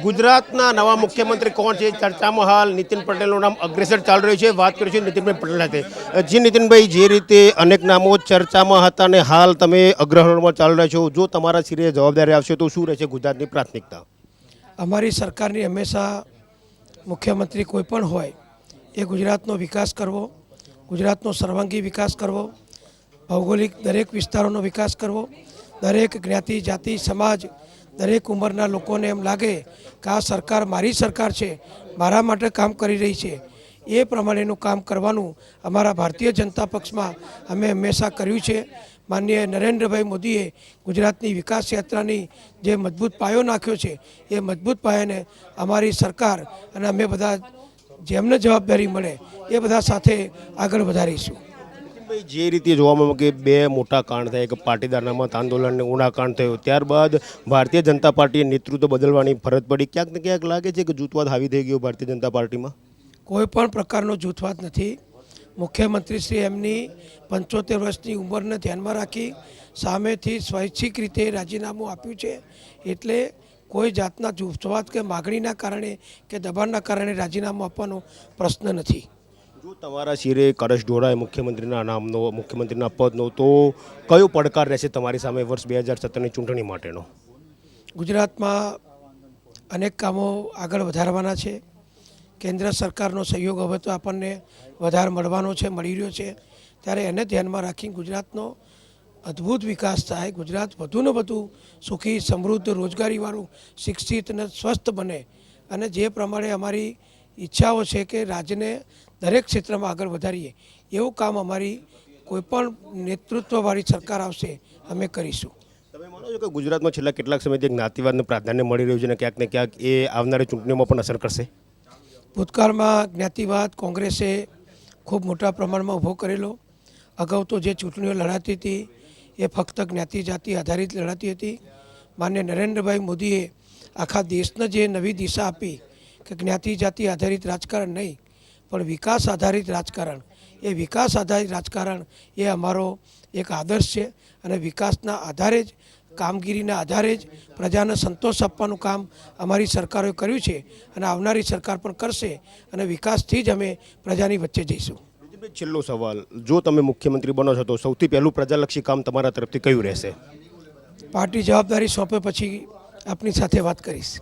ગુજરાતના નવા મુખ્યમંત્રી કોણ છે ચર્ચામાં હાલ નીતિન પટેલનું નામ અગ્રેસર ચાલી રહ્યું છે। વાત કરીશું નીતિનભાઈ પટેલ સાથે। જી નીતિનભાઈ, જે રીતે અનેક નામો ચર્ચામાં હતા અને હાલ તમે અગ્રહણમાં ચાલી રહ્યા છો, જો તમારા સિરે જવાબદારી આવશે તો શું રહેશે ગુજરાતની પ્રાથમિકતા? અમારી સરકારની હંમેશા મુખ્યમંત્રી કોઈ પણ હોય એ ગુજરાતનો વિકાસ કરવો, ગુજરાતનો સર્વાંગી વિકાસ કરવો, ભૌગોલિક દરેક વિસ્તારોનો વિકાસ કરવો, દરેક જ્ઞાતિ જાતિ સમાજ દરેક ઉંમરના લોકોને એમ લાગે કે આ સરકાર મારી સરકાર છે, મારા માટે કામ કરી રહી છે, એ પ્રમાણેનું કામ કરવાનું અમારા ભારતીય જનતા પક્ષમાં અમે હંમેશા કર્યું છે। માનનીય નરેન્દ્રભાઈ મોદીએ ગુજરાતની વિકાસ યાત્રાની જે મજબૂત પાયો નાખ્યો છે એ મજબૂત પાયાને અમારી સરકાર અને અમે બધા જેમને જવાબદારી મળે એ બધા સાથે આગળ વધારીશું। જે રીતે જોવામાં આવે કે બે મોટા કાંડ થયા, એક પાટીદારના મત આંદોલનને ઉનાકાંડ થયો, ત્યારબાદ ભારતીય જનતા પાર્ટીએ નેતૃત્વ બદલવાની ફરજ પડી। ક્યાંક ને ક્યાંક લાગે છે કે જૂથવાદ હાવી થઈ ગયો ભારતીય જનતા પાર્ટીમાં? કોઈ પણ પ્રકારનો જૂથવાદ નથી। મુખ્યમંત્રીશ્રી એમની 75 વર્ષની ઉંમરને ધ્યાનમાં રાખી સામેથી સ્વૈચ્છિક રીતે રાજીનામું આપ્યું છે, એટલે કોઈ જાતના જૂથવાદ કે માગણીના કારણે કે દબાણના કારણે રાજીનામું આપવાનો પ્રશ્ન નથી। જો તમારા શિરે કળશ ઢોળાય મુખ્યમંત્રીના નામનો, મુખ્યમંત્રીના પદનો, તો કયો પડકાર રહેશે તમારી સામે વર્ષ 2017ની ચૂંટણી માટેનો? ગુજરાતમાં અનેક કામો આગળ વધારવાના છે। કેન્દ્ર સરકારનો સહયોગ હવે તો આપણને વધારે મળવાનો છે, મળી રહ્યો છે, ત્યારે એને ધ્યાનમાં રાખી ગુજરાતનો અદ્ભુત વિકાસ થાય, ગુજરાત વધુને વધુ સુખી સમૃદ્ધ રોજગારીવાળું શિક્ષિત અને સ્વસ્થ બને, અને જે પ્રમાણે અમારી ઈચ્છાઓ છે કે રાજ્યને દરેક ક્ષેત્રમાં આગળ વધારીએ એવું કામ અમારી કોઈપણ નેતૃત્વવાળી સરકાર આવશે અમે કરીશું। તમે માનો છો કે ગુજરાતમાં છેલ્લા કેટલાક સમયથી જ્ઞાતિવાદને પ્રાધાન્ય મળી રહ્યું છે અને ક્યાંક ને ક્યાંક એ આવનારી ચૂંટણીઓમાં પણ અસર કરશે? ભૂતકાળમાં જ્ઞાતિવાદ કોંગ્રેસે ખૂબ મોટા પ્રમાણમાં ઊભો કરેલો। અગાઉ તો જે ચૂંટણીઓ લડાતી હતી એ ફક્ત જ્ઞાતિ જાતિ આધારિત લડાતી હતી। માન્ય નરેન્દ્રભાઈ મોદીએ આખા દેશને જે નવી દિશા આપી કે જ્ઞાતિ જાતિ આધારિત રાજકારણ નહીં પણ વિકાસ આધારિત રાજકારણ, એ વિકાસ આધારિત રાજકારણ એ અમારો એક આદર્શ છે, અને વિકાસના આધારે જ, કામગીરીના આધારે જ પ્રજાને સંતોષ આપવાનું કામ અમારી સરકારોએ કર્યું છે અને આવનારી સરકાર પણ કરશે, અને વિકાસથી જ અમે પ્રજાની વચ્ચે જઈશું। છેલ્લો સવાલ, જો તમે મુખ્યમંત્રી બનો છો તો સૌથી પહેલું પ્રજાલક્ષી કામ તમારા તરફથી કયું રહેશે? પાર્ટી જવાબદારી સોંપે પછી આપની સાથે વાત કરીશ।